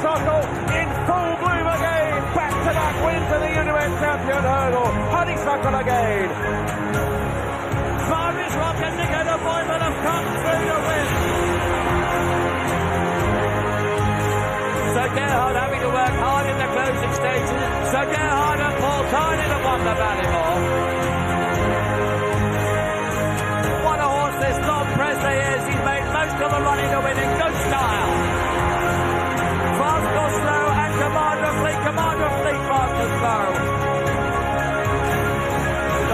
Honeysuckle in full bloom again. Back-to-back wins for the United Champion hurdle. Honeysuckle again. Maurice Rock and Nico De Boinville have come through to win. Sir Gerhard having to work hard in the closing stages. Sir Gerhard and Paul Tynan have won the Ballymore. What a horse this Long Presley is. He's made most of the running to win in good style. Fast or slow and Commander of Fleet fast and slow.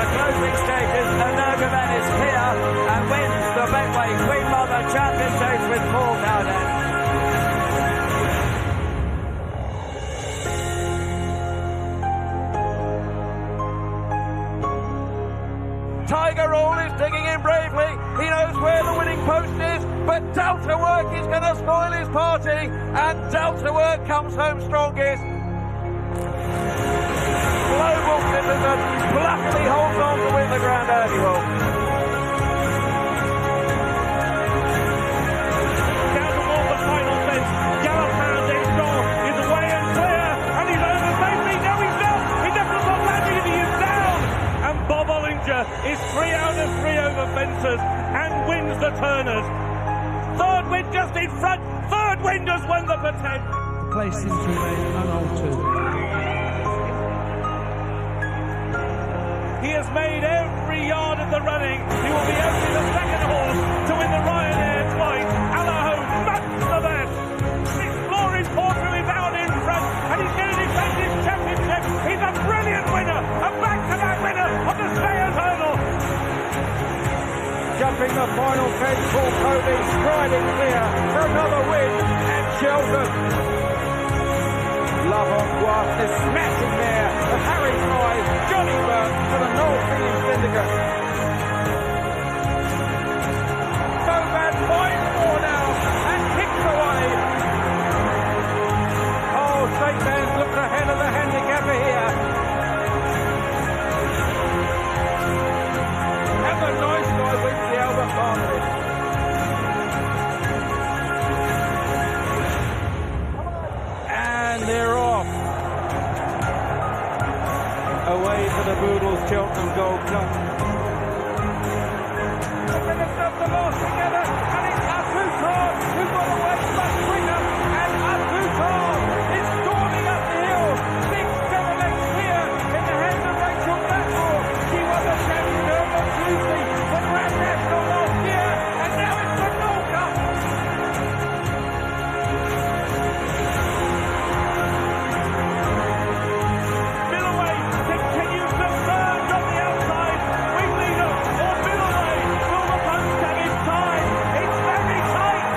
The closing stages, Energomen is here and wins the Betway Queen Mother Champion Stakes with Paul Tynan. Tiger Roll is digging in bravely. He knows where the winning post is, but Delta Work is going to spoil his party, and Delta Work comes home strongest. Global Citizen pluckily holds on to win the Grand Annual. Down toward the final fence, Gallop Hound is gone, is away and clear, and he's over safely. No, he's not. He definitely not landing, he is down. And Bob Ollinger is 3 out of 3 over fences and wins the Turners. Third win just in front. Third win has won the Patent. The place seems to remain unaltered. He has made every yard of the running. He will be only the second horse to win the Ryanair twice. Allaho, much the best. Exploring Porter is out in front, and he's going to defend his championship. He's a brilliant winner, a back-to-back winner of the Stayers Hurdle. Jumping the final fence, Paul Cody striding clear for another win at Cheltenham. Love on Guas is smashing there. The Harry Prize, Johnny Burke for the Noel Feeling Syndicate. Boban finds more now and kicks away. Oh, St. Ben's looks ahead of the handicapper here. And the nice guy wins the Albert Park. And they're off. Away for the Boodles, Cheltenham Gold Cup. They're going to stop the loss together, and it's Aputar who got away much quicker, and Aputar is storming up the hill. 6 lengths clear in the hands of Rachel Blackmore. She won the championship on Tuesday for Grand National last year, and now it's the Gold Cup. Millaway continues to surge on the outside. Wing leader or Millaway. Will the post have his time? It's very tight.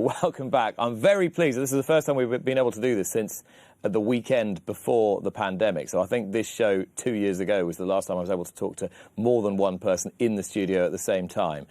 Welcome back. I'm very pleased. This is the first time we've been able to do this since the weekend before the pandemic. So I think this show 2 years ago was the last time I was able to talk to more than one person in the studio at the same time.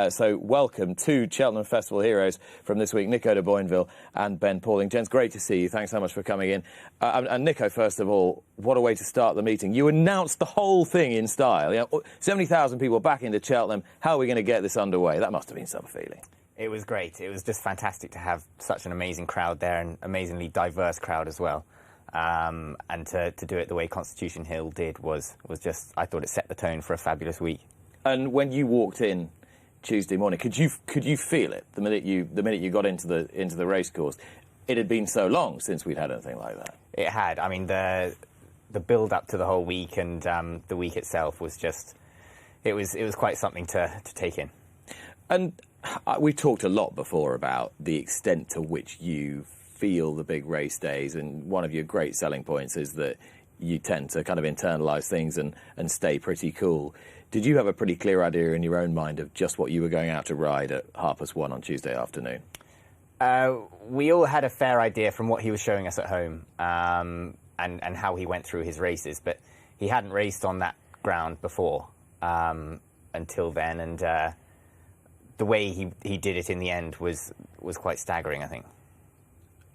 So welcome to Cheltenham Festival heroes from this week, Nico De Boinville and Ben Pauling. Gents, great to see you. Thanks so much for coming in. And Nico, first of all, what a way to start the meeting. You announced the whole thing in style. You know, 70,000 people back into Cheltenham. How are we going to get this underway? That must have been some feeling. It was great. It was just fantastic to have such an amazing crowd there, and amazingly diverse crowd as well. And to do it the way Constitution Hill did was just, I thought it set the tone for a fabulous week. And when you walked in Tuesday morning, could you feel it the minute you got into the racecourse? It had been so long since we'd had anything like that. It had. I mean, the build up to the whole week and the week itself was just, it was quite something to take in. And we've talked a lot before about the extent to which you feel the big race days, and one of your great selling points is that you tend to kind of internalise things and stay pretty cool. Did you have a pretty clear idea in your own mind of just what you were going out to ride at 1:30 on Tuesday afternoon? We all had a fair idea from what he was showing us at home and how he went through his races, but he hadn't raced on that ground before until then, and the way he did it in the end was quite staggering, I think.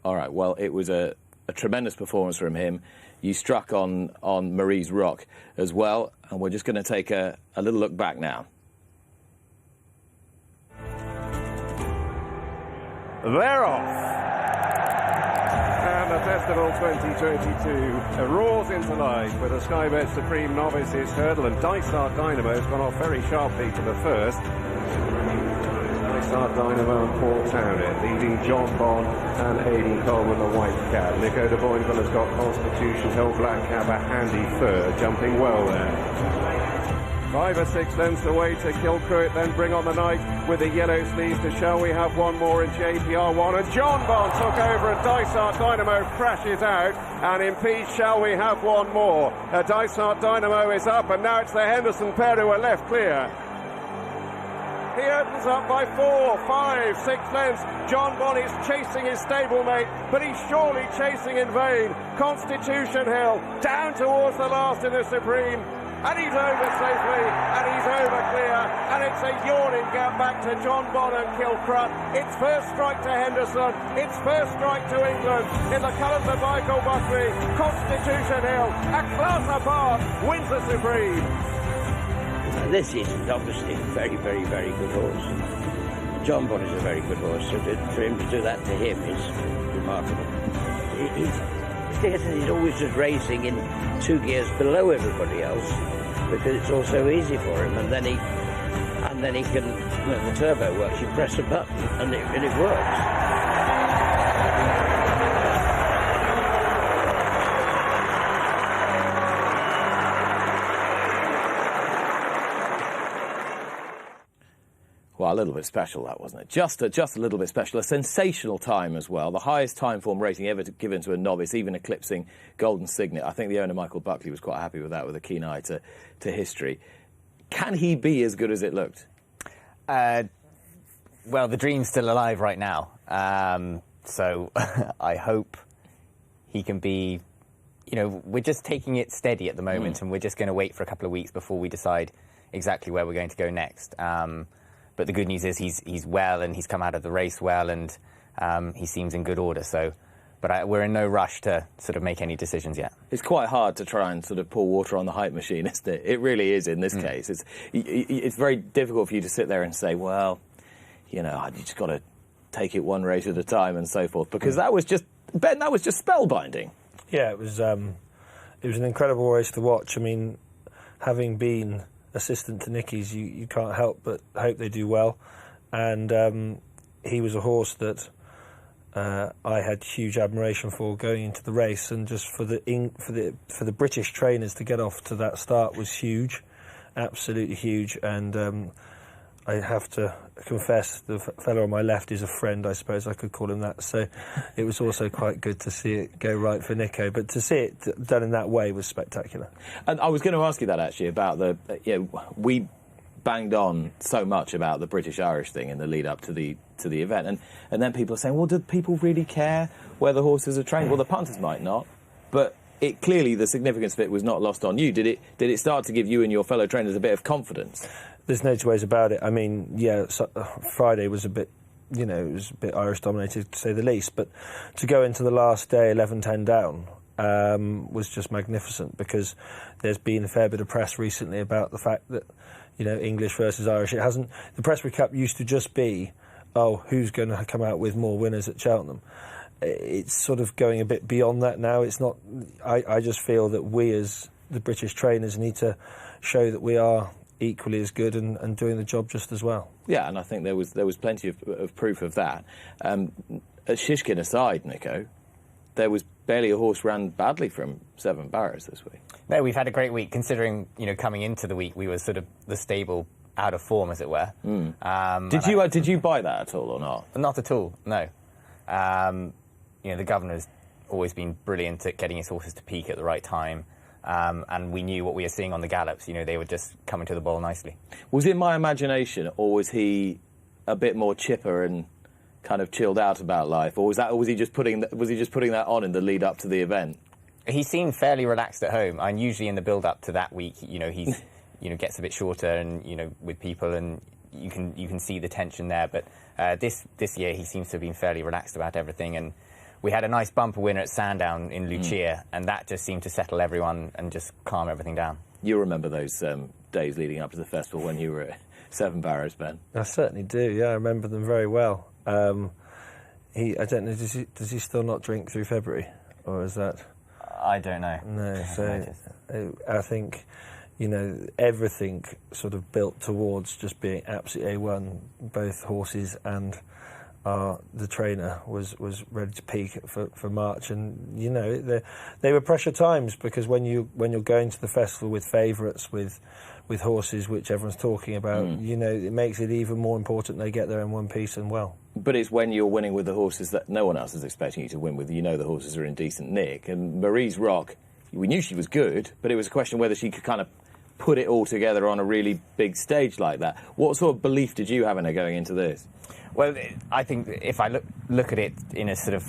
All right, well, it was a tremendous performance from him. You struck on Marie's Rock as well, and we're just going to take a little look back now. They're off. And the Festival 2022 roars into life with a Sky Bet Supreme Novices Hurdle, and Dysart Dynamo's gone off very sharply to the first. Dysart Dynamo and Paul Townend leading John Bond and Aidan Coleman, the white cab. Nico De Boinville has got Constitution Hill Black Cab, a handy third, jumping well there. 5 or 6 lengths away to Kilcruit, then bring on the night with the yellow sleeves to Shall We Have One More in JPR1, and John Bond took over and Dysart Dynamo crashes out and impedes Shall We Have One More. Dysart Dynamo is up, and now it's the Henderson pair who are left clear. He opens up by 4, 5, 6 lengths. John Bond is chasing his stablemate, but he's surely chasing in vain. Constitution Hill down towards the last in the Supreme. And he's over safely, and he's over clear, and it's a yawning gap back to John Bond and Kilcruit. It's first strike to Henderson, it's first strike to England in the colours of Michael Buckley. Constitution Hill, a class apart, wins the Supreme. This is obviously a very, very, very good horse. John Bond is a very good horse, so for him to do that to him is remarkable. He's always just racing in 2 gears below everybody else because it's all so easy for him, and then he can, when the turbo works, you press a button and it works. Well, a little bit special, that, wasn't it? Just a little bit special. A sensational time as well. The highest time form rating ever given to a novice, even eclipsing Golden Signet. I think the owner, Michael Buckley, was quite happy with that, with a keen eye to history. Can he be as good as it looked? Well, the dream's still alive right now. So I hope he can be... You know, we're just taking it steady at the moment, and we're just going to wait for a couple of weeks before we decide exactly where we're going to go next. But the good news is he's well, and he's come out of the race well, and he seems in good order. So, but we're in no rush to sort of make any decisions yet. It's quite hard to try and sort of pour water on the hype machine, isn't it? It really is in this case. It's very difficult for you to sit there and say, well, you know, you just got to take it one race at a time and so forth, because that was just spellbinding. Yeah, it was an incredible race to watch. I mean, having been assistant to Nicky's, you can't help but hope they do well, and he was a horse that I had huge admiration for going into the race, and just for the British trainers to get off to that start was huge, absolutely huge. And I have to confess, the fellow on my left is a friend, I suppose I could call him that. So it was also quite good to see it go right for Nico. But to see it done in that way was spectacular. And I was going to ask you that, actually, about we banged on so much about the British-Irish thing in the lead-up to the event. And then people are saying, well, do people really care where the horses are trained? Well, the punters might not. But clearly the significance of it was not lost on you. Did it start to give you and your fellow trainers a bit of confidence? There's no two ways about it. I mean, yeah, Friday was a bit, it was a bit Irish-dominated, to say the least. But to go into the last day 11-10 down was just magnificent, because there's been a fair bit of press recently about the fact that, English versus Irish. It hasn't. The Pressbury Cup used to just be, who's going to come out with more winners at Cheltenham? It's sort of going a bit beyond that now. It's not. I just feel that we, as the British trainers, need to show that we are equally as good and doing the job just as well. Yeah, and I think there was plenty of proof of that. Shishkin aside, Nico, there was barely a horse ran badly from 7 Barrows this week. No, we've had a great week, considering, coming into the week we were sort of the stable out of form, as it were. Did you buy that at all or not? Not at all, no. The governor's always been brilliant at getting his horses to peak at the right time. And we knew what we were seeing on the gallops. They were just coming to the ball nicely. Was it my imagination, or was he a bit more chipper and kind of chilled out about life, or was he just putting that on in the lead up to the event? He seemed fairly relaxed at home, and usually in the build up to that week, he's gets a bit shorter, and with people, and you can see the tension there. But this year he seems to have been fairly relaxed about everything, and we had a nice bumper winner at Sandown in Lucia, and that just seemed to settle everyone and just calm everything down. You remember those days leading up to the festival when you were at Seven Barrows, Ben? I certainly do. Yeah, I remember them very well. I don't know. Does he still not drink through February, or is that? I don't know. No. So I think, everything sort of built towards just being absolutely A1. Both horses and the trainer was ready to peak for March, and they were pressure times, because when you're going to the festival with favourites, with horses which everyone's talking about, it makes it even more important they get there in one piece and well. But it's when you're winning with the horses that no one else is expecting you to win with. The horses are in decent nick, and Marie's Rock, we knew she was good, but it was a question whether she could kind of put it all together on a really big stage like that. What sort of belief did you have in her going into this? Well, I think if I look at it in a sort of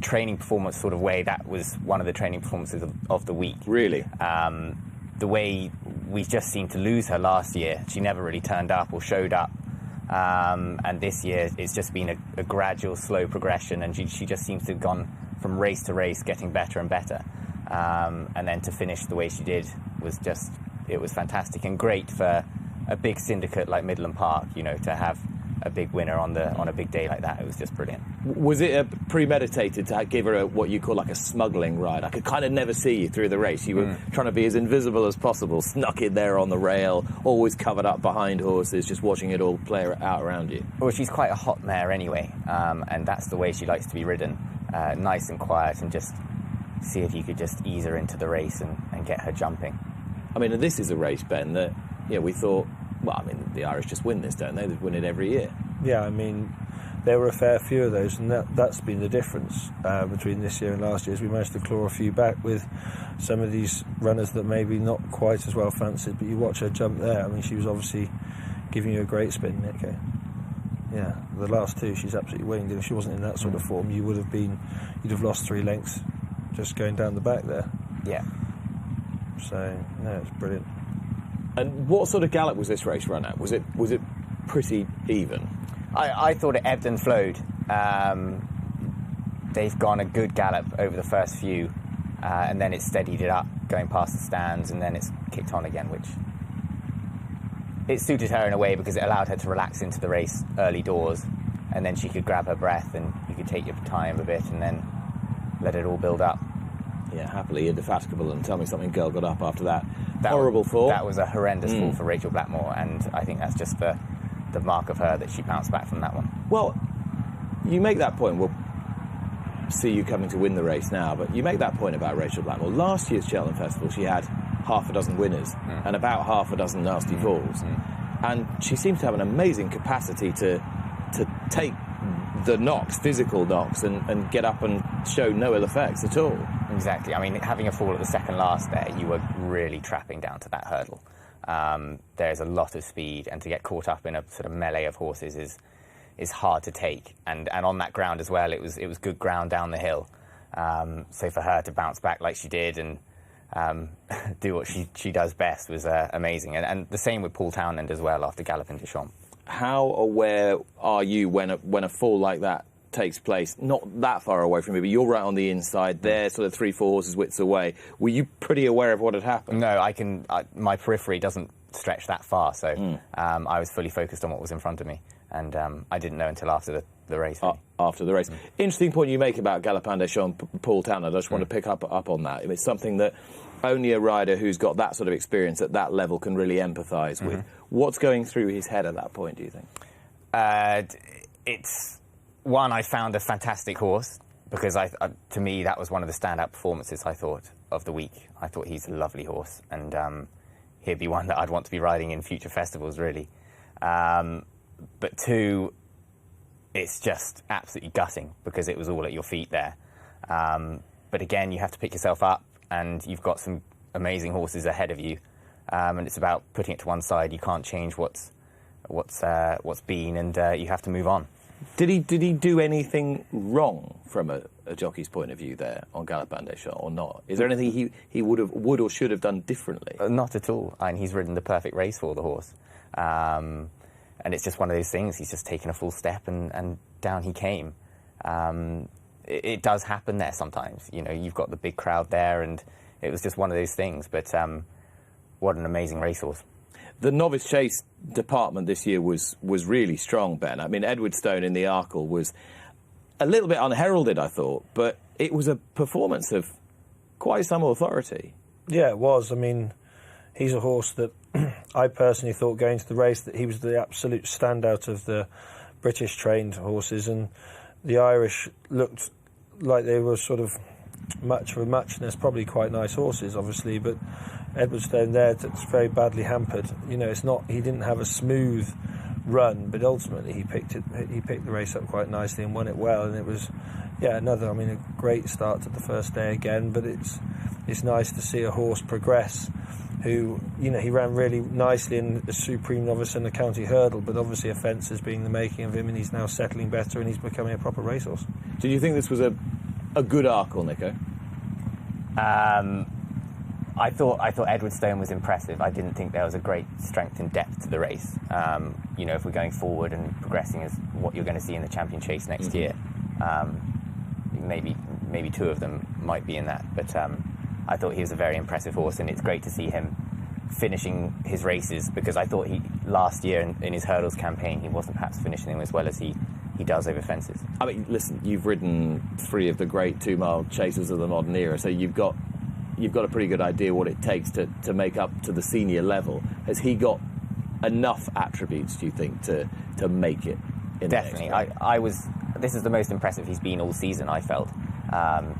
training performance sort of way, that was one of the training performances of the week. Really? The way we just seemed to lose her last year, she never really turned up or showed up. And this year it's just been a gradual, slow progression, and she just seems to have gone from race to race, getting better and better. And then to finish the way she did was it was fantastic and great for a big syndicate like Midland Park, to have a big winner on a big day like that. It was just brilliant. Was it premeditated to give her what you call like a smuggling ride? I could kind of never see you through the race. You were trying to be as invisible as possible, snuck in there on the rail, always covered up behind horses, just watching it all play out around you. Well, she's quite a hot mare anyway, and that's the way she likes to be ridden, nice and quiet, and just see if you could just ease her into the race and get her jumping. I mean, this is a race, Ben, that we thought, the Irish just win this, don't they? They win it every year. Yeah, I mean, there were a fair few of those, and that's been the difference between this year and last year, is we managed to claw a few back with some of these runners that maybe not quite as well fancied, but you watch her jump there. I mean, she was obviously giving you a great spin, Nick. Yeah, the last two, she's absolutely winged. If she wasn't in that sort of form, you'd have lost 3 lengths just going down the back there. Yeah. So, no, it's brilliant. And what sort of gallop was this race run at? Was it pretty even? I thought it ebbed and flowed. They've gone a good gallop over the first few, and then it steadied it up going past the stands, and then it's kicked on again, which it suited her in a way because it allowed her to relax into the race early doors, and then she could grab her breath and you could take your time a bit and then let it all build up. Yeah, happily indefatigable. And tell me something, girl got up after that horrible fall. That was a horrendous fall for Rachel Blackmore, and I think that's just the mark of her that she bounced back from that one. Well, you make that point. We'll see you coming to win the race now, but you make that point about Rachel Blackmore. Last year's Cheltenham Festival, she had half a dozen winners and about half a dozen nasty falls. And she seems to have an amazing capacity to take the knocks, physical knocks, and get up and show no ill effects at all. Exactly. I mean, having a fall at the second last there, you were really trapping down to that hurdle. There's a lot of speed, and to get caught up in a sort of melee of horses is hard to take. And on that ground as well, it was good ground down the hill. So for her to bounce back like she did and do what she does best was amazing. And the same with Paul Townend as well after galloping to Champs. How aware are you when a fall like that takes place? Not that far away from you, but you're right on the inside there, sort of 3-4 horses widths away. Were you pretty aware of what had happened? No, my periphery doesn't stretch that far, so I was fully focused on what was in front of me, and I didn't know until after the race. Really. After the race. Interesting point you make about Galopin des Champs, Paul Townend. I just want to pick up on that. It's something that only a rider who's got that sort of experience at that level can really empathise with. What's going through his head at that point, do you think? It's one, I found a fantastic horse, because to me that was one of the standout performances, I thought, of the week. I thought he's a lovely horse, and he'd be one that I'd want to be riding in future festivals, really. But two, it's just absolutely gutting, because it was all at your feet there. But again, you have to pick yourself up, and you've got some amazing horses ahead of you, and it's about putting it to one side. You can't change what's been, and you have to move on. Did he do anything wrong from a jockey's point of view there on Galopin Des Champs or not? Is there anything he would or should have done differently? Not at all. And he's ridden the perfect race for the horse. And it's just one of those things. He's just taken a full step and down he came. It does happen there sometimes. You know, you've got the big crowd there, and it was just one of those things. But what an amazing racehorse. The novice chase department this year was really strong, Ben. I mean, Edwardstone in the Arkle was a little bit unheralded, I thought, but it was a performance of quite some authority. Yeah, it was. I mean, he's a horse that I personally thought going to the race that he was the absolute standout of the British trained horses, and the Irish looked like they were sort of much of a muchness, probably quite nice horses, obviously, but Edwardstone there that's very badly hampered. You know, it's not, he didn't have a smooth run, but ultimately he picked the race up quite nicely and won it well, and it was, yeah, another, I mean, a great start to the first day again, but it's nice to see a horse progress who, you know, he ran really nicely in the Supreme Novice and the County Hurdle, but obviously a fence has been the making of him, and he's now settling better and he's becoming a proper racehorse. Did you think this was a good Arkle, Nico? I thought Edwardstone was impressive. I didn't think there was a great strength and depth to the race. You know, if we're going forward and progressing as what you're going to see in the Champion Chase next year, maybe two of them might be in that. But I thought he was a very impressive horse, and it's great to see him finishing his races, because I thought last year in his hurdles campaign he wasn't perhaps finishing them as well as he does over fences. I mean, listen, you've ridden 3 of the great 2-mile chasers of the modern era, so you've got a pretty good idea what it takes to make up to the senior level. Has he got enough attributes, do you think, to make it? Definitely. This is the most impressive he's been all season, I felt.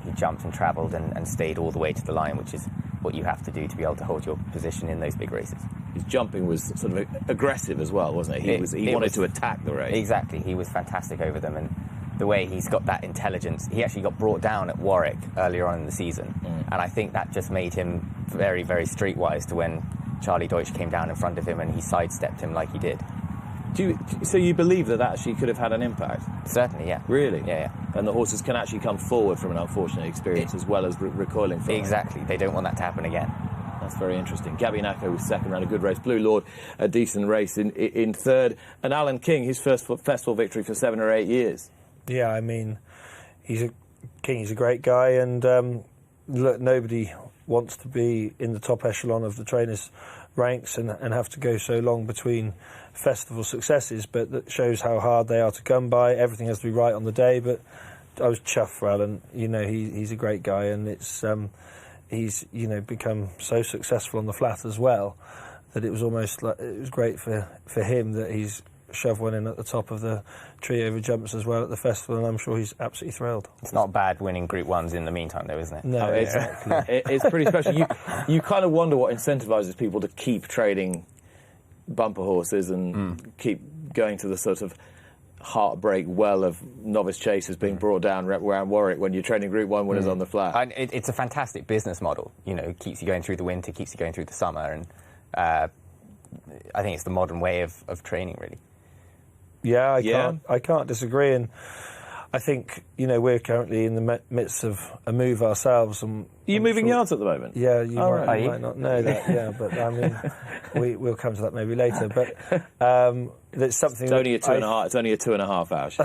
He jumped and travelled and stayed all the way to the line, which is what you have to do to be able to hold your position in those big races. His jumping was sort of aggressive as well, wasn't it? He wanted to attack the race. Exactly. He was fantastic over them, and the way he's got that intelligence. He actually got brought down at Warwick earlier on in the season, and I think that just made him very, very streetwise to when Charlie Deutsch came down in front of him and he sidestepped him like he did. So you believe that actually could have had an impact? Certainly, yeah. Really? Yeah. And the horses can actually come forward from an unfortunate experience as well as recoiling from Exactly. They don't want that to happen again. That's very interesting. Gabby-Naco was second round, a good race. Blue Lord, a decent race in third. And Alan King, his first festival victory for 7 or 8 years. Yeah, I mean, he's a great guy, and look, nobody wants to be in the top echelon of the trainers' ranks and have to go so long between festival successes, but that shows how hard they are to come by. Everything has to be right on the day, but I was chuffed for Alan. You know, he's a great guy, and it's he's become so successful on the flat as well that it was almost like it was great for him that he's shoved one in at the top of the trio over jumps as well at the festival, and I'm sure he's absolutely thrilled. It's not bad winning Group 1s in the meantime, though, isn't it? No, exactly. It's pretty special. You kind of wonder what incentivises people to keep trading bumper horses and keep going to the sort of heartbreak well of novice chasers being brought down around Warwick when you're training Group 1 winners on the flat. And it's a fantastic business model. You know, it keeps you going through the winter, keeps you going through the summer, and I think it's the modern way of training, really. Yeah, I can't disagree, and I think we're currently in the midst of a move ourselves. And are you moving yards at the moment? Yeah, you might not know that. Yeah, but I mean, we'll come to that maybe later. But it's something. It's only a 2.5. It's only a 2.5 hours.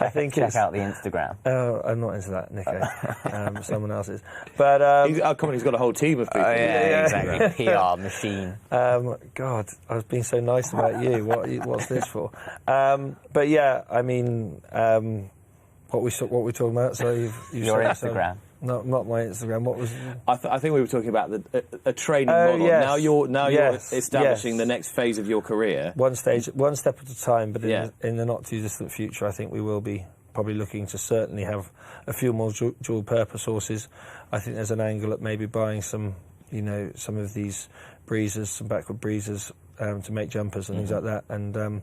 I think check out the Instagram. I'm not into that, Nico. Someone else is. But our company's got a whole team of people. Yeah, exactly. PR machine. God, I was being so nice about you. What's this for? But yeah, I mean, what we talking about? So you've your Instagram. Not my Instagram. What was? I think we were talking about a training model. Yes. Now you're establishing the next phase of your career. One step at a time. But in the not too distant future, I think we will be probably looking to certainly have a few more dual purpose horses. I think there's an angle at maybe buying some of these breezers, some backward breezers to make jumpers and things like that. And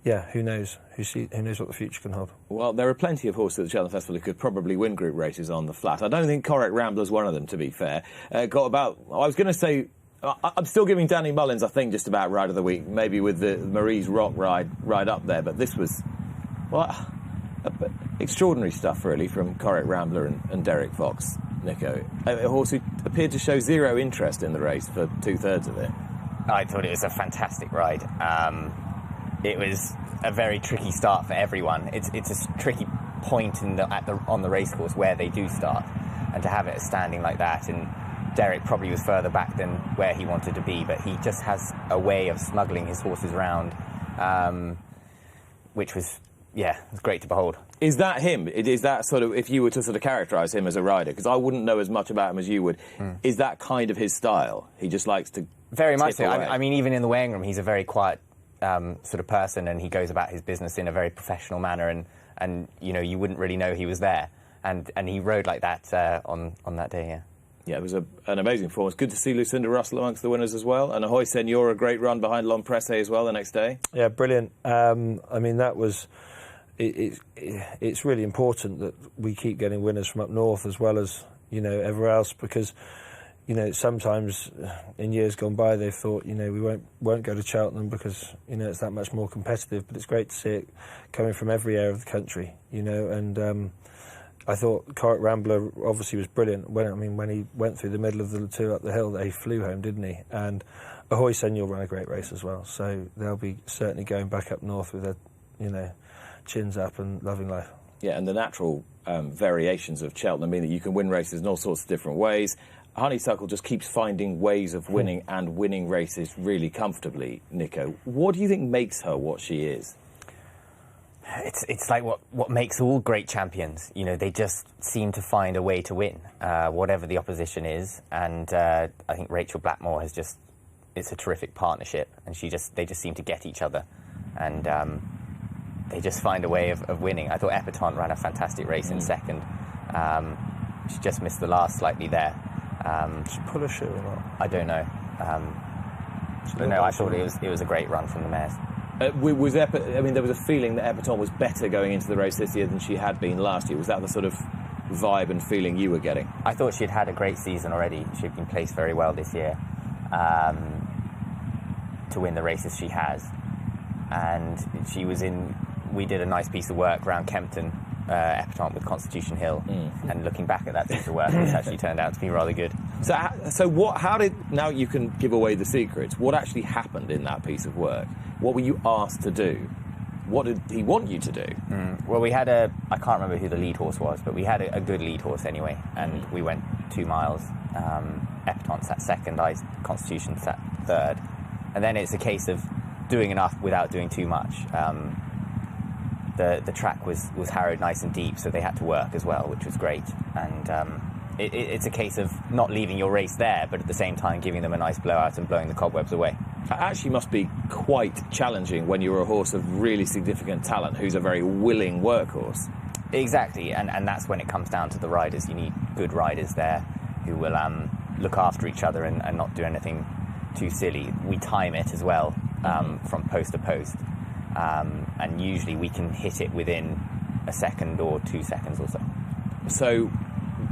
yeah, who knows? Who knows what the future can hold? Well, there are plenty of horses at the Cheltenham Festival who could probably win group races on the flat. I don't think Correct Rambler's one of them, to be fair. Got about, I was going to say, I'm still giving Danny Mullins, I think, just about ride of the week, maybe with the Marie's Rock ride up there. But this was, well, extraordinary stuff, really, from Corrick Rambler and Derek Fox, Nico. A horse who appeared to show zero interest in the race for 2/3 of it. I thought it was a fantastic ride. It was a very tricky start for everyone. It's a tricky point on the racecourse where they do start, and to have it standing like that, and Derek probably was further back than where he wanted to be, but he just has a way of smuggling his horses around, which was, yeah, it was great to behold. Is that him? Is that sort of, if you were to sort of characterise him as a rider, because I wouldn't know as much about him as you would, is that kind of his style? He just likes to very much so. away. I mean, even in the weighing room, he's a very quiet sort of person, and he goes about his business in a very professional manner, and you know, you wouldn't really know he was there, and he rode like that on that day, yeah. Yeah, it was an amazing performance. Good to see Lucinda Russell amongst the winners as well. And Ahoy Senor, a great run behind L'Homme Pressé as well the next day. Yeah, brilliant. I mean, that was... It's really important that we keep getting winners from up north as well as, you know, everywhere else, because, you know, sometimes in years gone by they've thought, you know, we won't go to Cheltenham because, you know, it's that much more competitive. But it's great to see it coming from every area of the country, you know, and... I thought Corrick Rambler obviously was brilliant. When he went through the middle of the two up the hill, he flew home, didn't he? And Ahoy Senor ran a great race as well. So they'll be certainly going back up north with their, you know, chins up and loving life. Yeah, and the natural variations of Cheltenham mean that you can win races in all sorts of different ways. Honeysuckle just keeps finding ways of winning and winning races really comfortably, Nico. What do you think makes her what she is? It's like what makes all great champions. You know, they just seem to find a way to win, whatever the opposition is. And I think Rachel Blackmore it's a terrific partnership, and they just seem to get each other, and they just find a way of winning. I thought Epatante ran a fantastic race in second. She just missed the last slightly there. Did she pull a shoe or not? I don't know. But no, I thought it was a great run from the mares. There was a feeling that Epatante was better going into the race this year than she had been last year. Was that the sort of vibe and feeling you were getting? I thought she'd had a great season already. She'd been placed very well this year to win the races she has. And she was we did a nice piece of work around Kempton, Epatante with Constitution Hill, and looking back at that piece of work, it's actually turned out to be rather good. Now you can give away the secrets, what actually happened in that piece of work? What were you asked to do? What did he want you to do? Well, we had I can't remember who the lead horse was, but we had a good lead horse anyway, and we went 2 miles. Epatante sat second, Constitution sat third. And then it's a case of doing enough without doing too much. The track was harrowed nice and deep, so they had to work as well, which was great. And it's a case of not leaving your race there, but at the same time giving them a nice blowout and blowing the cobwebs away. That actually must be quite challenging when you're a horse of really significant talent who's a very willing workhorse. Exactly, and that's when it comes down to the riders. You need good riders there who will look after each other and not do anything too silly. We time it as well from post to post, and usually we can hit it within a second or 2 seconds or so. So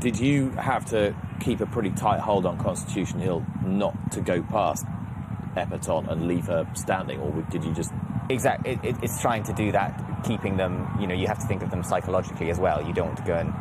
did you have to keep a pretty tight hold on Constitution Hill not to go past Epatante and leave her standing, or did you just... Exactly, it's trying to do that, keeping them, you know, you have to think of them psychologically as well. You don't want to go and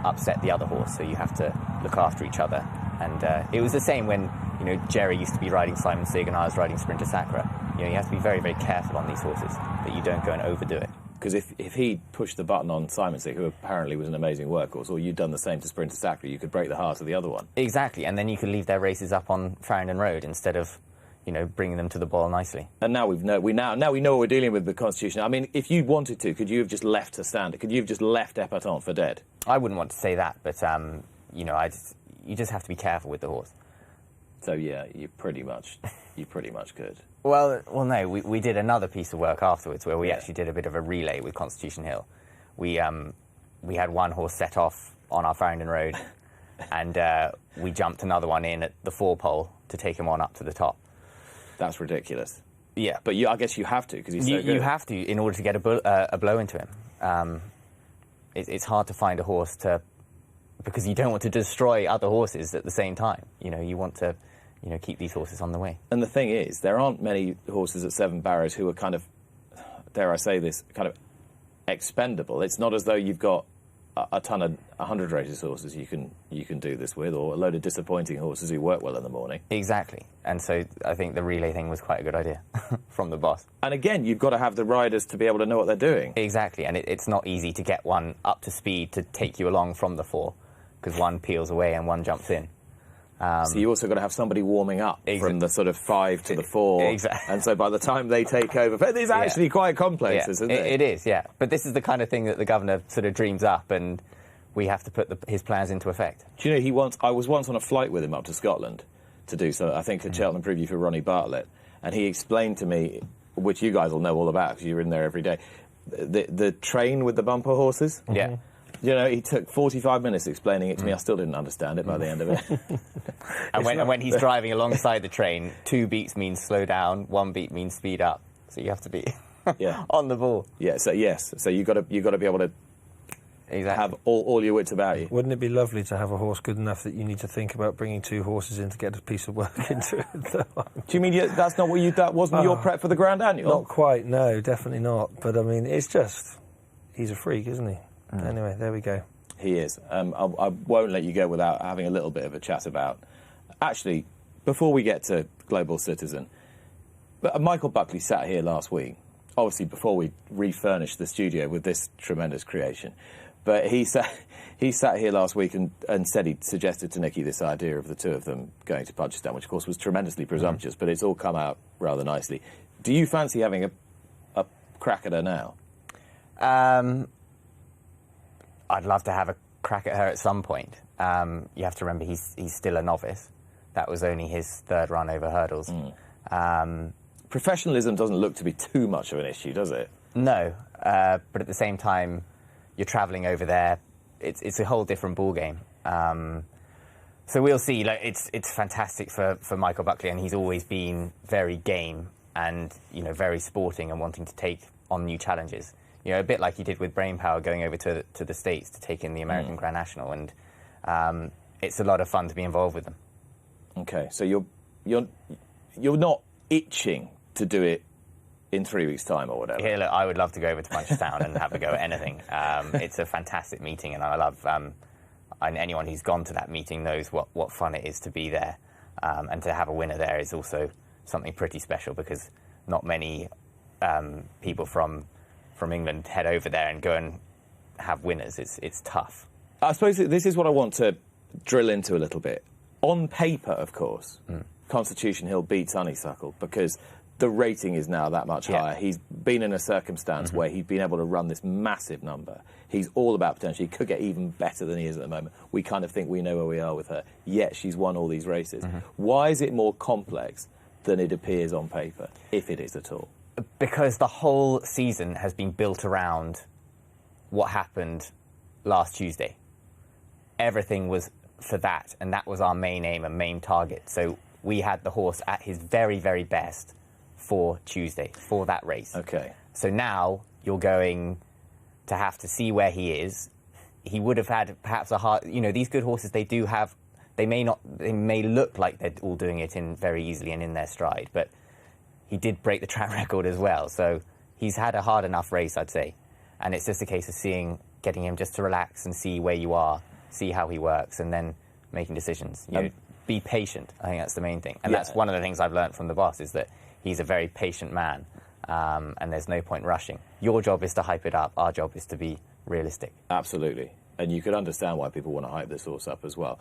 upset the other horse, so you have to look after each other. And it was the same when, you know, Jerry used to be riding Simon Sig and I was riding Sprinter Sacra. You know, you have to be very, very careful on these horses that you don't go and overdo it. Because if he pushed the button on Simon Sig, who apparently was an amazing workhorse, or you'd done the same to Sprinter Sacra, you could break the heart of the other one. Exactly, and then you could leave their races up on Farringdon Road instead of, you know, bringing them to the ball nicely. And now we know what we're dealing with the Constitution. I mean, if you wanted to, could you have just left her standing? Could you have just left Epatante for dead? I wouldn't want to say that, but you know, you just have to be careful with the horse. So yeah, you pretty much could. Well, no, we did another piece of work afterwards where we actually did a bit of a relay with Constitution Hill. We had one horse set off on our Farringdon Road, and we jumped another one in at the 4-pole to take him on up to the top. That's ridiculous. Yeah, but I guess you have to because he's so good. You have to in order to get a blow into him. It's hard to find a horse because you don't want to destroy other horses at the same time. You know, you want to keep these horses on the way. And the thing is, there aren't many horses at Seven Barrows who are kind of, dare I say this, kind of expendable. It's not as though you've got a ton of 100 races horses you can do this with, or a load of disappointing horses who work well in the morning. Exactly. And so I think the relay thing was quite a good idea from the boss. And again, you've got to have the riders to be able to know what they're doing. Exactly. And it's not easy to get one up to speed to take you along from the 4, because one peels away and one jumps in. So you also got to have somebody warming up from the sort of 5 to the 4. Exactly. And so by the time they take over, it's actually quite complex, isn't it? It is, yeah. But this is the kind of thing that the governor sort of dreams up, and we have to put his plans into effect. Do you know, I was once on a flight with him up to Scotland to do so, I think, a Cheltenham preview for Ronnie Bartlett, and he explained to me, which you guys will know all about because you're in there every day, the train with the bumper horses. Yeah. You know, he took 45 minutes explaining it to me. I still didn't understand it by the end of it. And when he's driving alongside the train, 2 beats means slow down, 1 beat means speed up. So you have to be on the ball. Yeah. So you got to be able to have all your wits about you. Wouldn't it be lovely to have a horse good enough that you need to think about bringing 2 horses in to get a piece of work into it? Do you mean that's not what that wasn't your prep for the Grand Annual? Not quite. No, definitely not. But I mean, it's just he's a freak, isn't he? Anyway, there we go. He is. I won't let you go without having a little bit of a chat about... Actually, before we get to Global Citizen, Michael Buckley sat here last week, obviously before we refurnished the studio with this tremendous creation. But he sat here last week and said he'd suggested to Nicky this idea of the 2 of them going to Punchestown, which of course was tremendously presumptuous, but it's all come out rather nicely. Do you fancy having a crack at her now? I'd love to have a crack at her at some point. You have to remember he's still a novice. That was only his 3rd run over hurdles. Professionalism doesn't look to be too much of an issue, does it? No, but at the same time, you're travelling over there. It's a whole different ball game. So we'll see. It's fantastic for Michael Buckley, and he's always been very game and very sporting and wanting to take on new challenges. A bit like he did with Brainpower going over to the States to take in the American Grand National, and it's a lot of fun to be involved with them. Okay, so you're not itching to do it in 3 weeks' time or whatever? Yeah, look, I would love to go over to Punchestown and have a go at anything. It's a fantastic meeting, and I love... anyone who's gone to that meeting knows what fun it is to be there, and to have a winner there is also something pretty special, because not many people from England head over there and go and have winners. It's tough. I suppose this is what I want to drill into a little bit. On paper, of course, Constitution Hill beats Honeysuckle because the rating is now that much higher. He's been in a circumstance where he's been able to run this massive number. He's all about potential. He could get even better than he is at the moment. We kind of think we know where we are with her, yet she's won all these races. Why is it more complex than it appears on paper, if it is at all? Because the whole season has been built around what happened last Tuesday. Everything was for that, and that was our main aim and main target. So we had the horse at his very, very best for Tuesday, for that race. Okay. So now you're going to have to see where he is. He would have had perhaps a hard... these good horses, they may look like they're all doing it in very easily and in their stride, but he did break the track record as well. So he's had a hard enough race, I'd say. And it's just a case of getting him just to relax and see where you are, see how he works, and then making decisions. Be patient. I think that's the main thing. And that's one of the things I've learned from the boss, is that he's a very patient man, and there's no point rushing. Your job is to hype it up. Our job is to be realistic. Absolutely. And you could understand why people want to hype this horse up as well.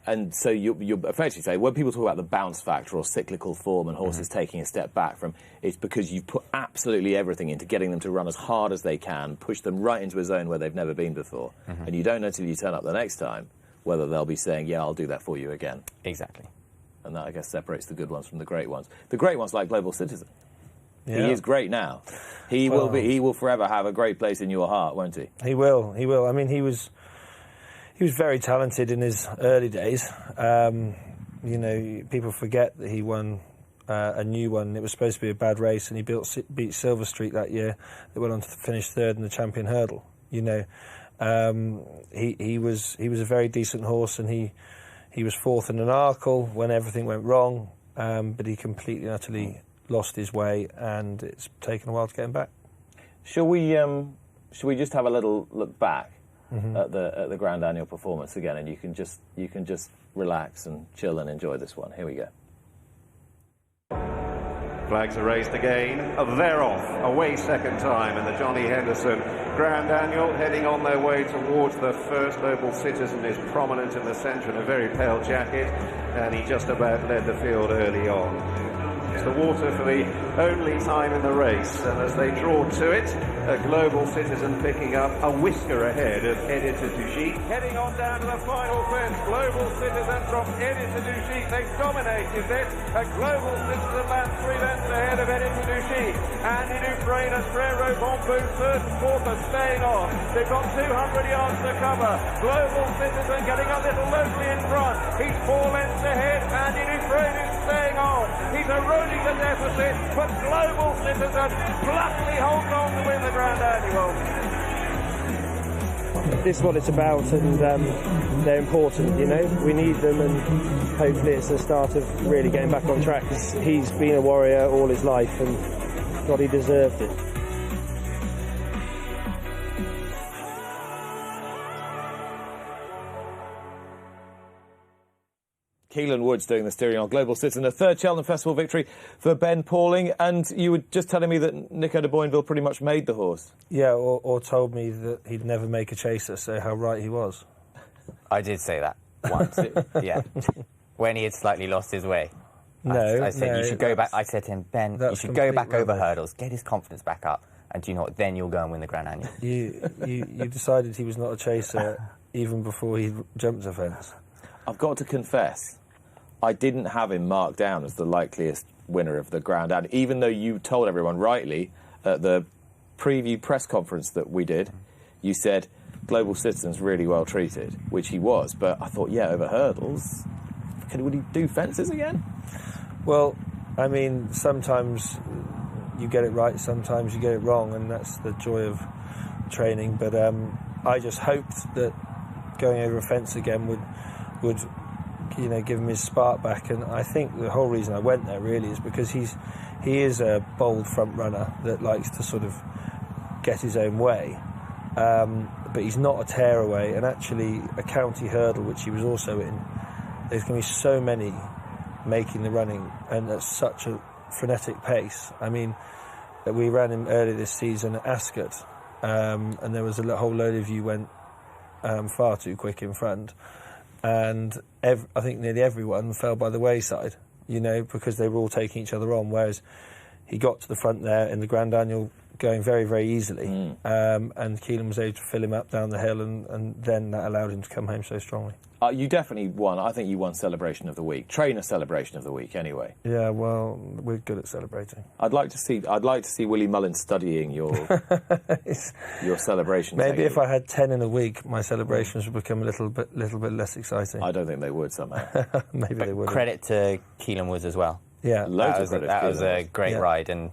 And so you effectively say, when people talk about the bounce factor or cyclical form and horses taking a step back from, it's because you've put absolutely everything into getting them to run as hard as they can, push them right into a zone where they've never been before. And you don't know until you turn up the next time whether they'll be saying, yeah, I'll do that for you again. Exactly. And that, I guess, separates the good ones from the great ones. The great ones like Global Citizen. Yeah. He is great now. He will forever have a great place in your heart, won't he? He will. I mean, he was very talented in his early days. People forget that he won a new one. It was supposed to be a bad race, and he beat Silver Streak that year. They went on to finish 3rd in the Champion Hurdle. He was a very decent horse, and he He was fourth in an Arkle when everything went wrong, but he completely and utterly lost his way, and it's taken a while to get him back. Shall we just have a little look back at the Grand Annual performance again, and you can just relax and chill and enjoy this one. Here we go. Flags are raised again. They're off. Away second time in the Johnny Henderson Grand Annual, heading on their way towards the first. Global Citizen is prominent in the centre in a very pale jacket, and he just about led the field early on. It's the water for the only time in the race, and as they draw to it, a Global Citizen picking up a whisker ahead of Editor Dugic. Heading on down to the final fence, Global Citizen from Editor Dugic. They've dominated this. A Global Citizen lands 3 lengths ahead of Editor Dugic. Andy Dufresne and Frero Bamboo third and fourth are staying on. They've got 200 yards to cover. Global Citizen getting a little locally in front. He's 4 lengths ahead. Andy Dufresne is staying on. He's eroding the deficit, but Global Citizen pluckily holds on to win the Grand Annual. This is what it's about, and they're important, you know. We need them, and hopefully it's the start of really getting back on track. He's been a warrior all his life, and God, he deserved it. Keelan Woods doing the steering on Global Citizen, a third Cheltenham Festival victory for Ben Pauling. And you were just telling me that Nico De Boinville pretty much made the horse. Yeah, or told me that he'd never make a chaser, so how right he was. I did say that once. Yeah, when he had slightly lost his way. No, I said you should go back. I said to him, Ben, you should go back over hurdles, get his confidence back up, and do you know what? Then you'll go and win the Grand Annual. You decided he was not a chaser even before he jumped the fence. I've got to confess, I didn't have him marked down as the likeliest winner of the Grand Annual, even though you told everyone rightly at the preview press conference that we did, you said Global Citizen's really well treated, which he was, but I thought, yeah, over hurdles, would he do fences again? Well, I mean, sometimes you get it right, sometimes you get it wrong, and that's the joy of training, but I just hoped that going over a fence again would give him his spark back, and I think the whole reason I went there really is because he is a bold front runner that likes to sort of get his own way, but he's not a tearaway, and actually a county hurdle, which he was also in, there's going to be so many making the running, and at such a frenetic pace. I mean, we ran him earlier this season at Ascot, and there was a whole load of you went far too quick in front, and I think nearly everyone fell by the wayside, because they were all taking each other on, whereas he got to the front there in the Grand Annual going very, very easily, and Keelan was able to fill him up down the hill, and then that allowed him to come home so strongly. You definitely won. I think you won Celebration of the Week, Trainer Celebration of the Week, anyway. Yeah, well, we're good at celebrating. I'd like to see Willie Mullin studying your celebration. Maybe technique. if I had 10 in a week, my celebrations would become a little bit less exciting. I don't think they would somehow. Maybe they would. Credit to Keelan Woods as well. Yeah, that was a great ride, and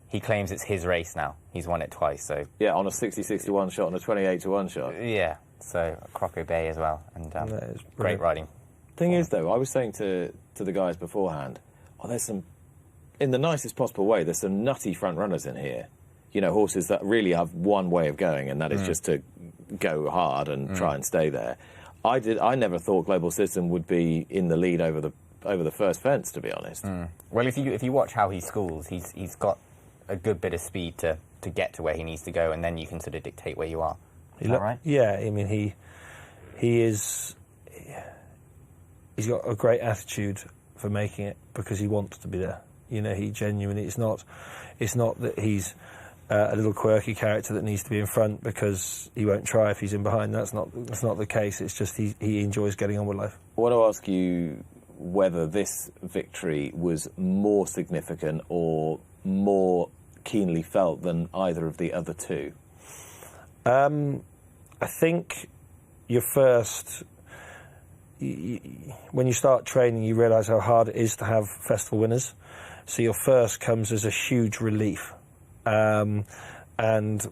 he claims it's his race now. He's won it twice, so yeah, on a 60-61 shot and a 28-1 shot. Yeah, so Croco Bay as well, and great riding. Thing is, though, I was saying to the guys beforehand, there's some, in the nicest possible way, there's some nutty front runners in here. Horses that really have one way of going, and that is just to go hard and try and stay there. I never thought Global Citizen would be in the lead over the first fence, to be honest. Well, if you watch how he schools, he's got a good bit of speed to get to where he needs to go, and then you can sort of dictate where you are. Is that right? Yeah, I mean, he's got a great attitude for making it because he wants to be there. He genuinely, it's not that he's a little quirky character that needs to be in front because he won't try if he's in behind. That's not the case. It's just he enjoys getting on with life. I want to ask you whether this victory was more significant or more keenly felt than either of the other two. I think your first, when you start training, you realise how hard it is to have festival winners. So your first comes as a huge relief, and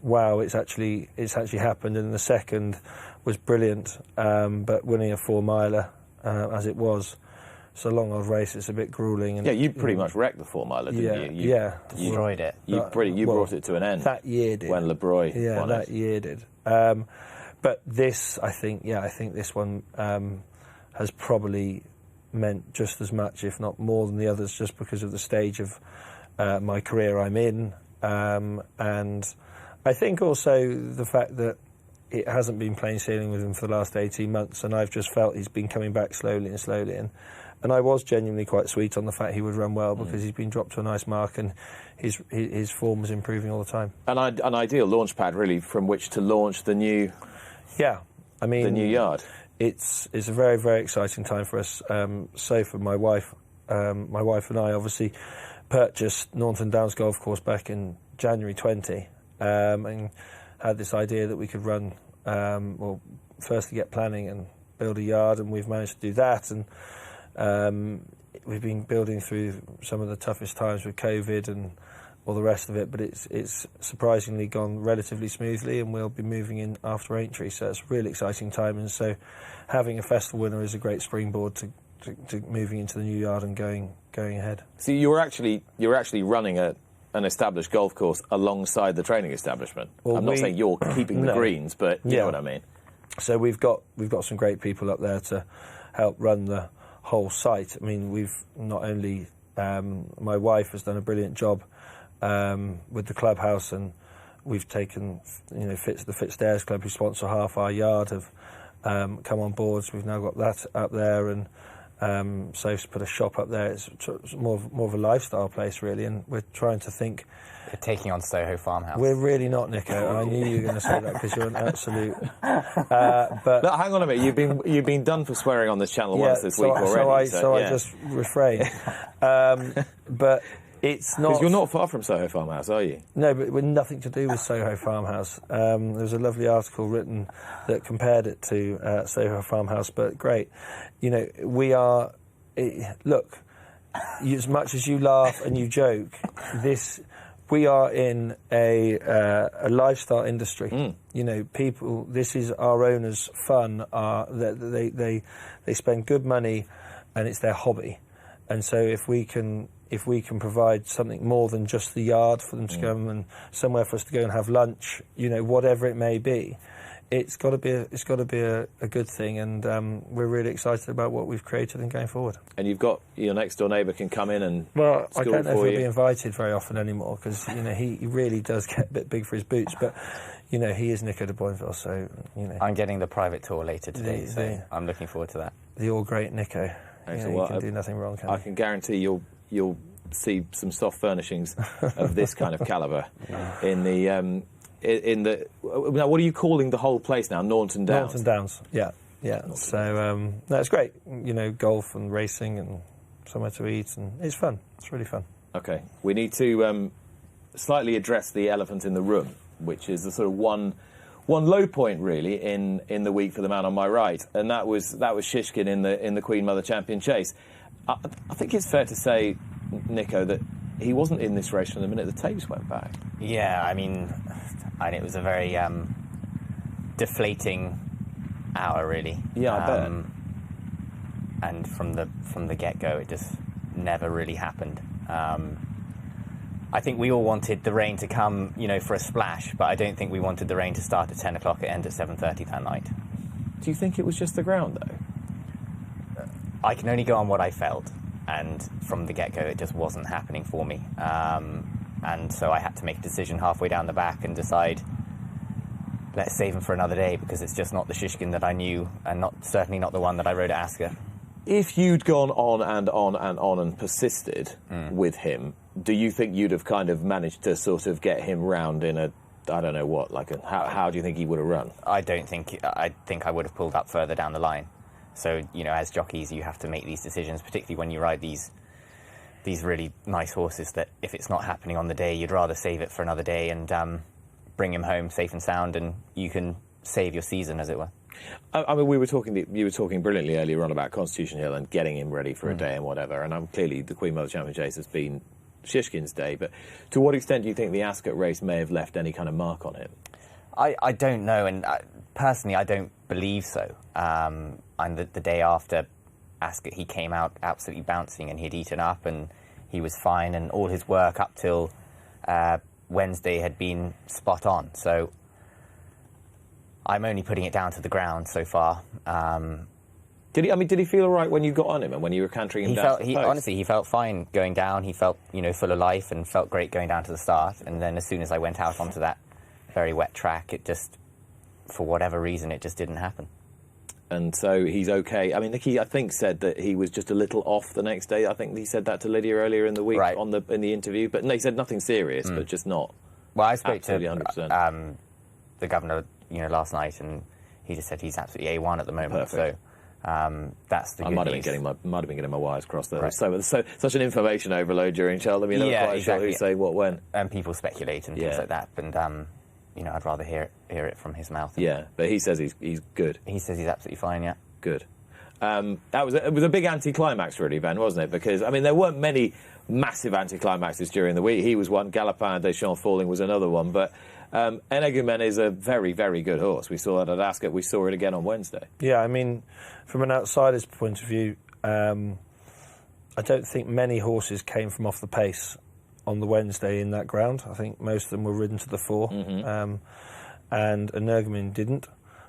wow, it's actually happened. And the second was brilliant, but winning a 4 miler as it was. It's a long old race. It's a bit grueling. And, yeah, you pretty much wrecked the 4 miler, didn't you? Destroyed it. You brought it to an end. That year did. When LeBroy won that year did. But this, I think this one has probably meant just as much, if not more than the others, just because of the stage of my career I'm in. And I think also the fact that it hasn't been plain sailing with him for the last 18 months, and I've just felt he's been coming back slowly. And I was genuinely quite sweet on the fact he would run well, because he's been dropped to a nice mark and his form was improving all the time. An ideal launch pad, really, from which to launch the new... Yeah, I mean... The new yard. It's a very, very exciting time for us. So for my wife and I obviously purchased Naunton Downs Golf Course back in January 20 and had this idea that we could run, firstly get planning and build a yard, and we've managed to do that. And we've been building through some of the toughest times with COVID and all the rest of it, but it's surprisingly gone relatively smoothly, and we'll be moving in after Aintree, so it's a really exciting time. And so having a festival winner is a great springboard to moving into the new yard and going ahead. So you're actually running an established golf course alongside the training establishment. Well, I'm not saying you're keeping the greens, but you know what I mean. So we've got some great people up there to help run the whole site. I mean, we've not only my wife has done a brilliant job with the clubhouse, and we've taken the Fitzdares Club, who sponsor half our yard, have come on board. So we've now got that up there, and Soph's put a shop up there. It's more of a lifestyle place, really, and we're trying to think. We're taking on Soho Farmhouse. We're really not, Nico. And I knew you were going to say that, because you're an absolute. But no, hang on a minute. You've been done for swearing on this channel once this week already. I just refrain. But it's not. Because you're not far from Soho Farmhouse, are you? No, but we're nothing to do with Soho Farmhouse. There's a lovely article written that compared it to Soho Farmhouse, but great. We are. Look, as much as you laugh and you joke, we are in a lifestyle industry. People. This is our owners' fun. They spend good money, and it's their hobby. And so if we can provide something more than just the yard for them to go and somewhere for us to go and have lunch, whatever it may be, it's got to be a good thing, and we're really excited about what we've created and going forward. And you've got your next door neighbour can come in and I don't know if he'll be invited very often anymore, because he really does get a bit big for his boots, but he is Nico De Boinville, so I'm getting the private tour later today, so I'm looking forward to that. The all great Nico. You can do nothing wrong, can I can guarantee you'll see some soft furnishings of this kind of calibre in the now, what are you calling the whole place now? Naunton Downs? Naunton Downs, yeah. So it's great, golf and racing and somewhere to eat, and it's fun. It's really fun. Okay, we need to slightly address the elephant in the room, which is the sort of one low point really in the week for the man on my right, and that was Shishkin in the Queen Mother Champion Chase. I think it's fair to say, Nico, that he wasn't in this race from the minute the tapes went back. Yeah, I mean, it was a very deflating hour, really. Yeah, I bet. And from the get-go, it just never really happened. I think we all wanted the rain to come, for a splash, but I don't think we wanted the rain to start at 10 o'clock and end at 7:30 that night. Do you think it was just the ground, though? I can only go on what I felt, and from the get-go, it just wasn't happening for me. And so I had to make a decision halfway down the back and decide, let's save him for another day, because it's just not the Shishkin that I knew, and certainly not the one that I rode at Asker. If you'd gone on and on and on and persisted with him, do you think you'd have kind of managed to sort of get him round in a, I don't know what, how do you think he would have run? I think I would have pulled up further down the line. So, as jockeys, you have to make these decisions, particularly when you ride these really nice horses, that if it's not happening on the day, you'd rather save it for another day and bring him home safe and sound, and you can save your season, as it were. I mean, you were talking brilliantly earlier on about Constitution Hill and getting him ready for a day and whatever, and clearly the Queen Mother Champion Chase has been Shishkin's day, but to what extent do you think the Ascot race may have left any kind of mark on him? I don't know, and personally I don't believe so. And the day after Ascot, he came out absolutely bouncing, and he'd eaten up, and he was fine, and all his work up till Wednesday had been spot on. So I'm only putting it down to the ground so far. Did he feel all right when you got on him and when you were cantering him down to the post? Honestly, he felt fine going down. He felt, full of life, and felt great going down to the start. And then as soon as I went out onto that very wet track, it just, for whatever reason, it just didn't happen. And so he's okay. I mean, Nicky, I think, said that he was just a little off the next day. I think he said that to Lydia earlier in the week in the interview. But no, he said nothing serious, but just not. Well, I spoke to 100%. The governor, last night, and he just said he's absolutely A1 at the moment. Perfect. So that's the. I might have been getting my wires crossed there. Right. So such an information overload during Cheltenham. You're never quite sure who say what when. And people speculate and things like that. And I'd rather hear it from his mouth. Yeah, but he says he's good. He says he's absolutely fine. Yeah, good. It was a big anticlimax, really, Ben, wasn't it? Because there weren't many massive anticlimaxes during the week. He was one. Galopin and Deschamps falling was another one. But Energumen is a very, very good horse. We saw that at Ascot. We saw it again on Wednesday. Yeah, from an outsider's point of view, I don't think many horses came from off the pace on the Wednesday in that ground. I think most of them were ridden to the fore, and Energumen didn't.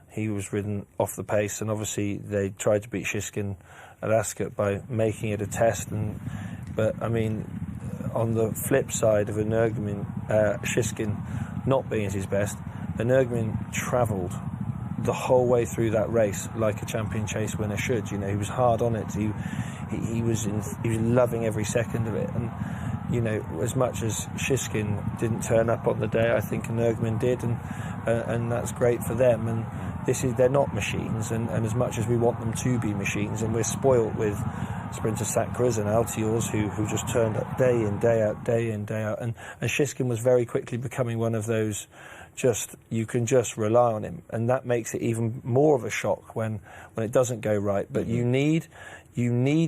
He was ridden off the pace, and obviously they tried to beat Shiskin at Ascot by making it a test. But on the flip side of Energumen, Shiskin not being at his best, Energumen travelled the whole way through that race like a champion chase winner should. He was hard on it. He was loving every second of it. And as much as Shiskin didn't turn up on the day, I think Energumen did, and that's great for them. And they're not machines, and as much as we want them to be machines, and we're spoilt with Sprinter Sacras and Altiors who just turned up day in, day out, and Shiskin was very quickly becoming one of those. You can just rely on him, and that makes it even more of a shock when it doesn't go right. But you need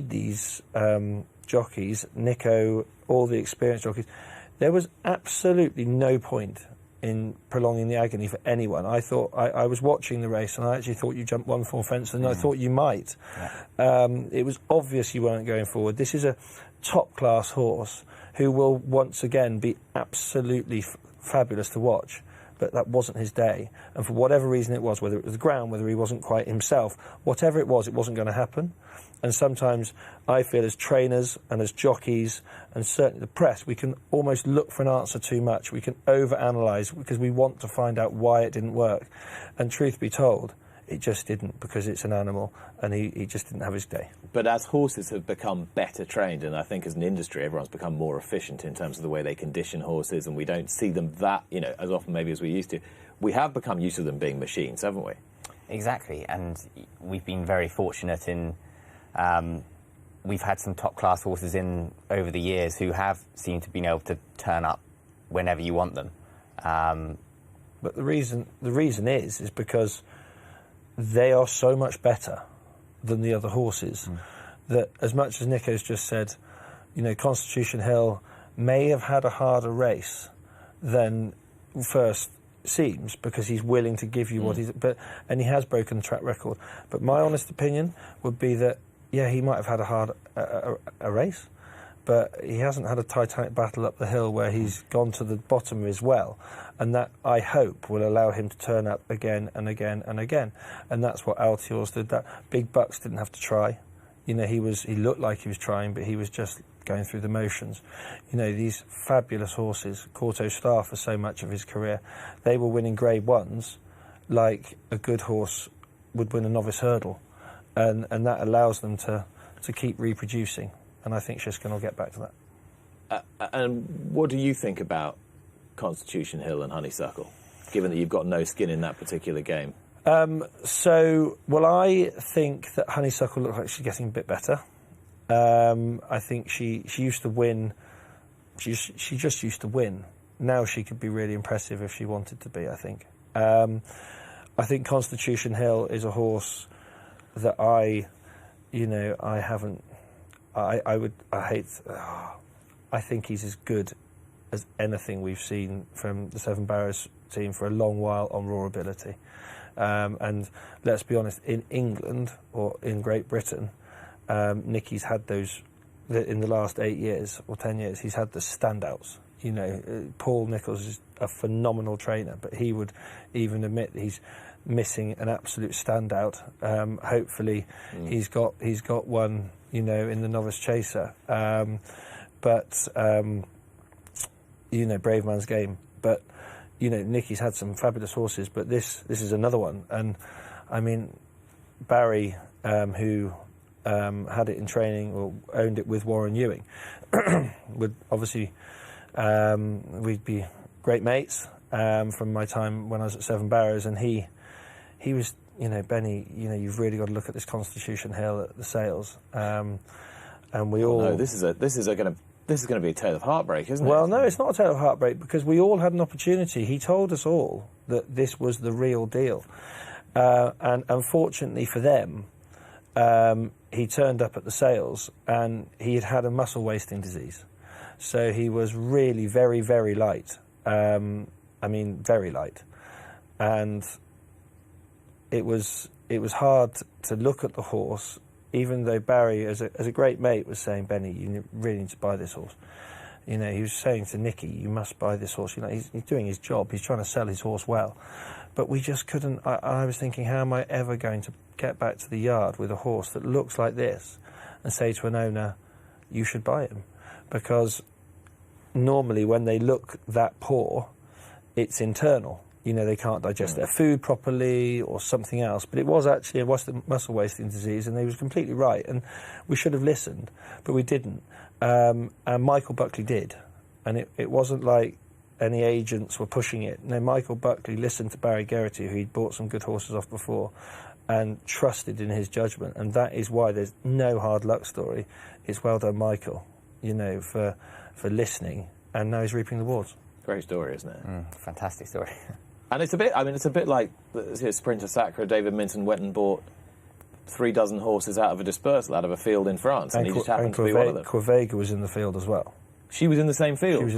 these jockeys, Nico, all the experienced jockeys. There was absolutely no point in prolonging the agony for anyone. I thought I was watching the race, and I actually thought you jumped 1-4 fence, and I thought you might. Yeah. It was obvious you weren't going forward. This is a top-class horse who will once again be absolutely fabulous to watch. But that wasn't his day, and for whatever reason it was, whether it was the ground, whether he wasn't quite himself, whatever it wasn't going to happen. And sometimes I feel as trainers and as jockeys, and certainly the press, we can almost look for an answer too much. We can overanalyse because we want to find out why it didn't work. And truth be told, it just didn't, because it's an animal, and he just didn't have his day. But as horses have become better trained, and I think as an industry everyone's become more efficient in terms of the way they condition horses, and we don't see them that, as often maybe as we used to, we have become used to them being machines, haven't we? Exactly, and we've been very fortunate in... we've had some top-class horses in over the years who have seemed to be able to turn up whenever you want them. But the reason is because they are so much better than the other horses that, as much as Nico's just said, Constitution Hill may have had a harder race than first seems, because he's willing to give you what and he has broken the track record. But my honest opinion would be that, yeah, he might have had a hard race, but he hasn't had a titanic battle up the hill where he's gone to the bottom of his well, and that, I hope, will allow him to turn up again and again and again. And that's what Altiors did. That Big Bucks didn't have to try. He looked like he was trying, but he was just going through the motions. These fabulous horses, Corto Star for so much of his career, they were winning Grade 1s like a good horse would win a novice hurdle, and that allows them to keep reproducing. And I think Shiskin will get back to that. And what do you think about Constitution Hill and Honeysuckle, given that you've got no skin in that particular game? I think that Honeysuckle looks like she's getting a bit better. I think she used to win. She just used to win. Now she could be really impressive if she wanted to be, I think. I think Constitution Hill is a horse that I think he's as good as anything we've seen from the Seven Barrows team for a long while on raw ability. And let's be honest, in England or in Great Britain, Nicky's had those in the last 8 years or 10 years. He's had the standouts. Paul Nicholls is a phenomenal trainer, but he would even admit that he's missing an absolute standout. Hopefully, he's got one, in the Novice Chaser. But brave man's game. But Nicky's had some fabulous horses, but this is another one. And I mean, Barry, who had it in training or owned it with Warren Ewing, would obviously we'd be great mates from my time when I was at Seven Barrows, and he was, Benny, you've really got to look at this Constitution Hill at the Sales, and we all. No, this is going to be a tale of heartbreak, isn't it? Well, no, it's not a tale of heartbreak, because we all had an opportunity. He told us all that this was the real deal, and unfortunately for them, he turned up at the Sales and he had a muscle wasting disease. So he was really very, very light. Very light. And it was hard to look at the horse, even though Barry, as a great mate, was saying, Benny, you really need to buy this horse. He was saying to Nicky, you must buy this horse. He's doing his job. He's trying to sell his horse well. But we just couldn't. I was thinking, how am I ever going to get back to the yard with a horse that looks like this and say to an owner, you should buy him? Because normally when they look that poor, it's internal. They can't digest their food properly or something else. But it was actually a muscle wasting disease, and he was completely right. And we should have listened, but we didn't. And Michael Buckley did. And it wasn't like any agents were pushing it. No, Michael Buckley listened to Barry Geraghty, who he'd bought some good horses off before, and trusted in his judgment. And that is why there's no hard luck story. It's well done, Michael, for listening. And now he's reaping the rewards. Great story, isn't it? Fantastic story. And it's a bit like Sprinter Sacre. David Minton went and bought 36 horses out of a dispersal, out of a field in France, and he just happened to be one of them. Quevega was in the field as well. She was in the same field. She was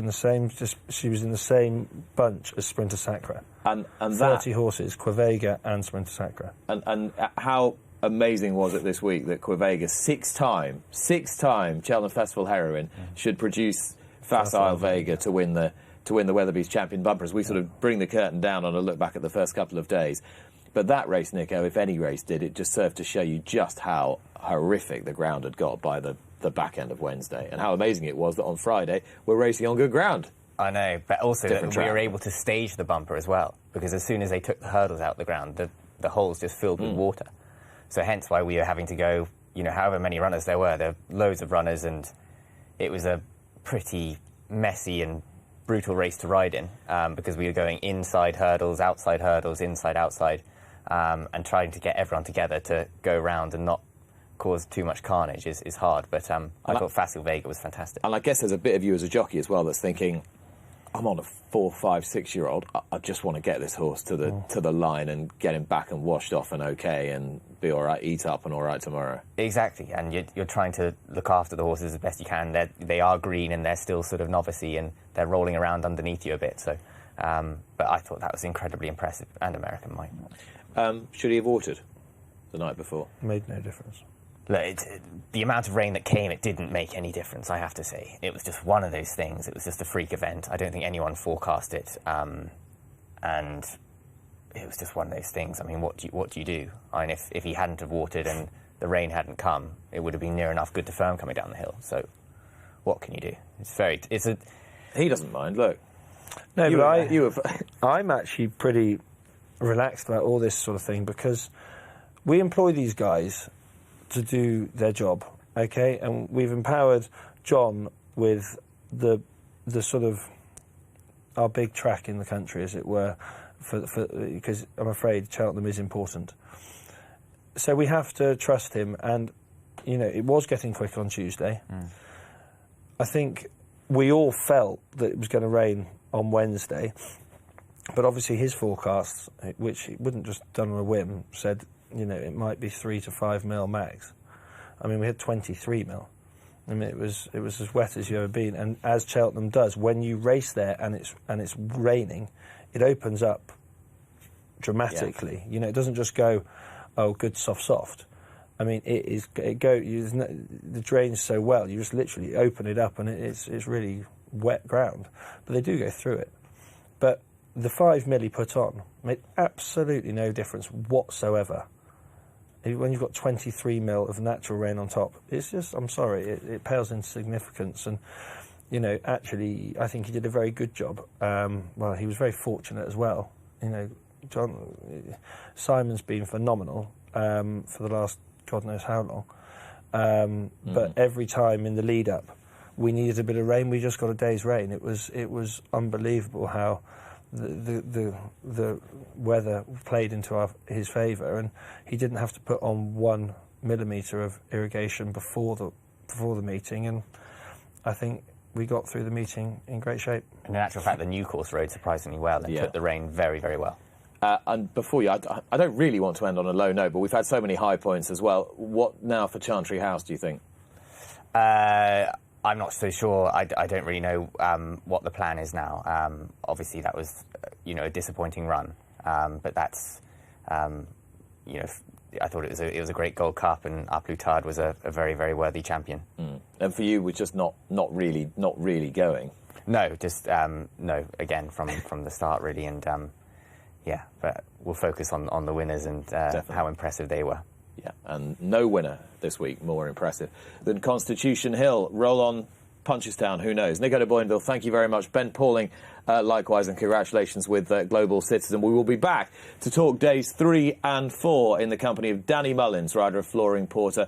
in the same bunch as Sprinter Sacre. And 30 horses, Quevega and Sprinter Sacre. And how amazing was it this week that Quevega, six-time Cheltenham Festival heroine, should produce Facile Vega to win the Weatherby's Champion Bumper, as we sort of bring the curtain down on a look back at the first couple of days. But that race, Nico, if any race did, it just served to show you just how horrific the ground had got by the back end of Wednesday, and how amazing it was that on Friday we're racing on good ground. I know, but also that Different we were track. able to stage the bumper as well, because as soon as they took the hurdles out the ground, the holes just filled with water. So hence why we were having to go, however many runners there were loads of runners, and it was a pretty messy and brutal race to ride in, because we were going inside hurdles, outside hurdles, inside, outside, and trying to get everyone together to go around and not cause too much carnage is hard. But I thought Facile Vega was fantastic. And I guess there's a bit of you as a jockey as well that's thinking, I'm on a 4, 5, 6-year-old. I just want to get this horse to the line and get him back and washed off and okay and be all right, eat up and all right tomorrow. Exactly, and you're trying to look after the horses as best you can. They are green and they're still sort of novice-y, and they're rolling around underneath you a bit. So, but I thought that was incredibly impressive, and American Mike. Should he have watered the night before? Made no difference. Look, the amount of rain that came, it didn't make any difference, I have to say. It was just one of those things. It was just a freak event. I don't think anyone forecast it. And it was just one of those things. I mean, what do you do? I mean, if he hadn't have watered and the rain hadn't come, it would have been near enough good to firm coming down the hill. So what can you do? He doesn't mind, look. No, I'm actually pretty relaxed about all this sort of thing, because we employ these guys to do their job, okay? And we've empowered John with the sort of our big track in the country, as it were, because I'm afraid Cheltenham is important. So we have to trust him, and it was getting quick on Tuesday. I think we all felt that it was going to rain on Wednesday, but obviously his forecasts, which he wouldn't just done on a whim, said it might be 3 to 5 mil max. I mean, we had 23 mil. I mean, it was as wet as you've ever been. And as Cheltenham does, when you race there and it's raining, it opens up dramatically. It doesn't just go, oh, good soft. I mean, the drains so well. You just literally open it up, and it's really wet ground. But they do go through it. But the 5 mil he put on made absolutely no difference whatsoever. When you've got 23 mil of natural rain on top, it's just, I'm sorry, it pales in significance. And actually, I think he did a very good job. Well, he was very fortunate as well. Simon's been phenomenal for the last God knows how long. But every time in the lead up, we needed a bit of rain. We just got a day's rain. It was unbelievable how the weather played into his favour, and he didn't have to put on 1 millimetre of irrigation before the meeting. And I think we got through the meeting in great shape. And in actual fact, the new course rode surprisingly well and took the rain very, very well. And before you, I don't really want to end on a low note, but we've had so many high points as well. What now for Chantry House, do you think? I'm not so sure. I don't really know what the plan is now. Obviously, that was, a disappointing run. But that's, I thought it was a great Gold Cup, and A Plus Tard was a very, very worthy champion. And for you, we're just not really going. No, just no. Again, from the start, really, and but we'll focus on the winners and how impressive they were. Yeah, and no winner this week more impressive than Constitution Hill. Roll on Punchestown, who knows? Nico De Boinville, thank you very much. Ben Pauling, likewise, and congratulations with Global Citizen. We will be back to talk days 3 and 4 in the company of Danny Mullins, rider of Flooring Porter.